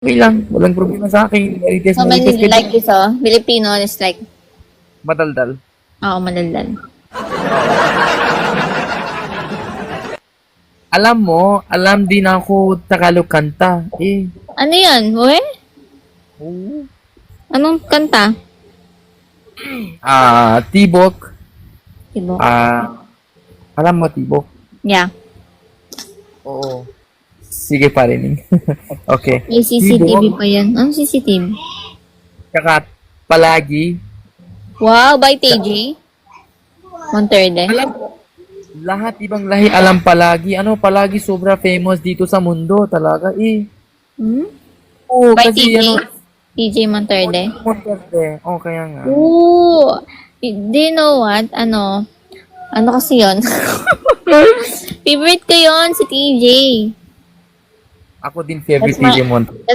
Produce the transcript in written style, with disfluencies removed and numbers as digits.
Okay lang, walang problema sa akin. Marites, So, marites ka like din. this, oh. Filipino is like, Madaldal. madaldal. Alam mo, alam din ako Tagalog kanta. Ano yan, we? Oo. Anong kanta? Tibok. Tibo. Alam mo Tibok? Yeah. Oo. Sige parinig. Okay. May CCTV pa yan. Anong CCTV? Tsaka palagi. Wow, by TJ? Monterde. Alam mo, lahat ibang lahi alam palagi. Ano, palagi sobra famous dito sa mundo talaga Hmm? Oo, By kasi TJ? ano, TJ Monterde. Monterde. Oh, kaya nga. Ooh! Do you know what? Ano kasi yon? Favorite ko yon si TJ. Ako din favorite That's my- DJ Monterde.